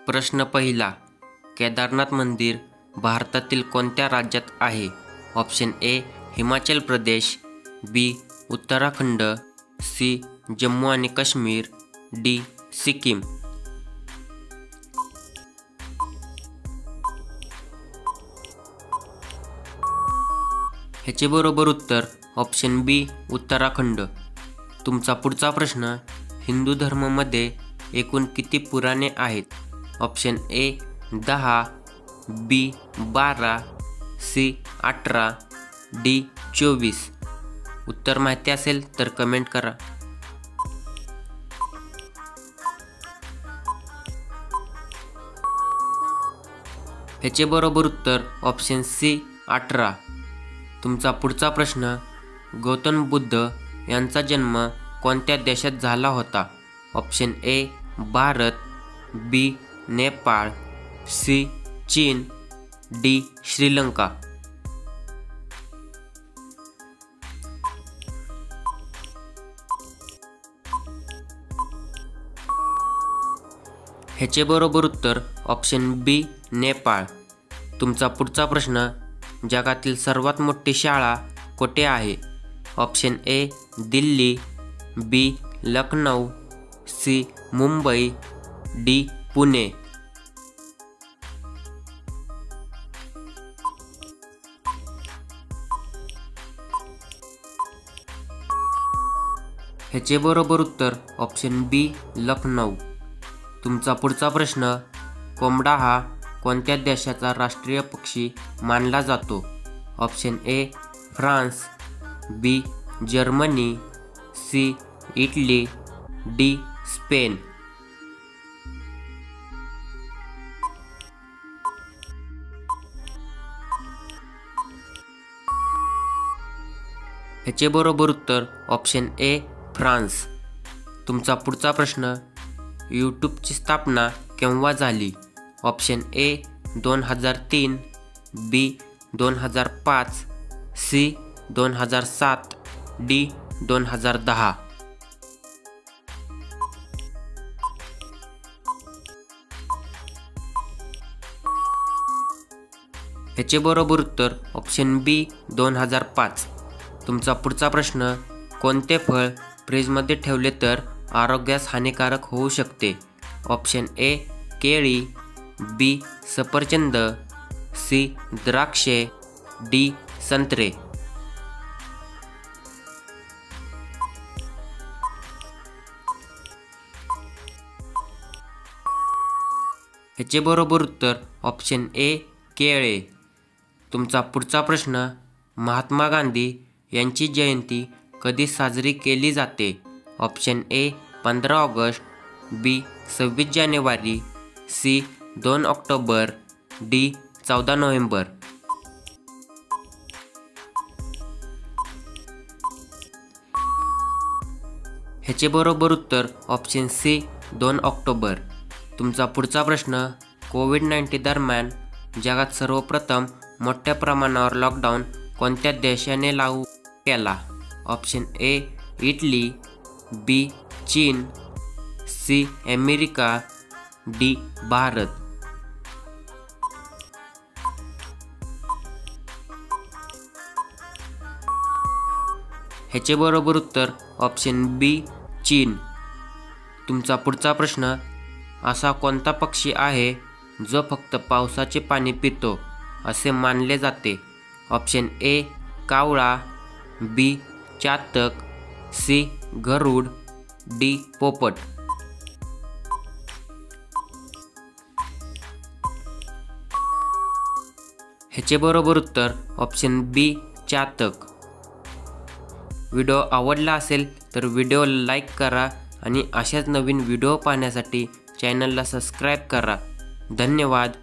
प्रश्न पहिला. केदारनाथ मंदिर भारतातील कोणत्या राज्यात आहे? Option A Himachal Pradesh, B Uttarakhand, C Jammu आणि काश्मीर, डी सिक्कीम. ह्याचे बरोबर उत्तर ऑप्शन बी उत्तराखंड. तुमचा पुढचा प्रश्न. हिंदू धर्मामध्ये एकूण किती पुराणे आहेत? Option A 10, B 12, C 18, D 24. उत्तर माहिती असेल तर कमेंट करा. ह्याचे बरोबर उत्तर ऑप्शन सी 18. तुमचा पुढचा प्रश्न. गौतम बुद्ध यांचा जन्म कोणत्या देशात झाला होता? Option A Bharat, B Nepal, C चीन, डी श्रीलंका. ह्याचे बरोबर उत्तर ऑप्शन बी नेपाळ. तुमचा पुढचा प्रश्न. जगातील सर्वात मोठी शाळा कोठे आहे? Option A Delhi, B Lucknow, C Mumbai, D Pune. ह्याचे बरोबर उत्तर ऑप्शन बी लखनौ. तुमचा पुढचा प्रश्न. कोंबडा हा कोणत्या देशाचा राष्ट्रीय पक्षी मानला जातो? Option A France, B Germany, C Italy, D Spain. ह्याचे बरोबर उत्तर ऑप्शन ए फ्रान्स. तुमचा पुढचा प्रश्न. यूट्यूबची स्थापना केव्हा झाली? Option A 2003, B 2005, C 2007, D 2010. ह्याचे बरोबर उत्तर ऑप्शन बी 2005. तुमचा पुढचा प्रश्न. कोणते फळ फ्रीजमध्ये ठेवले तर आरोग्यास हानिकारक होऊ शकते? ऑप्शन ए केळी, बी सफरचंद, सी द्राक्षे, डी संत्रे. ह्याचे बरोबर उत्तर ऑप्शन ए केळे. तुमचा पुढचा प्रश्न. महात्मा गांधी यांची जयंती कधी साजरी केली जाते? ऑप्शन ए 15 ऑगस्ट, बी 26 जानेवारी, सी 2 ऑक्टोबर, डी 14 नोव्हेंबर. ह्याचे बरोबर उत्तर ऑप्शन सी 2 ऑक्टोबर. तुमचा पुढचा प्रश्न. कोविड-19 दरम्यान जगात सर्वप्रथम मोठ्या प्रमाणावर लॉकडाऊन कोणत्या देशाने लागू केला? ऑप्शन ए इटली, बी चीन, सी अमेरिका, डी भारत. ह्याचे बरोबर उत्तर ऑप्शन बी चीन. तुमचा पुढचा प्रश्न. असा कोणता पक्षी आहे जो फक्त पावसाचे पाणी पितो असे मानले जाते? ऑप्शन ए कावळा, बी चातक, सी गरुड, डी पोपट. ह्याचे बरोबर उत्तर ऑप्शन बी चातक. व्हिडिओ आवडला असेल तर व्हिडिओला लाईक करा आणि अशाच नवीन व्हिडिओ पाहण्यासाठी चॅनलला सबस्क्राईब करा. धन्यवाद.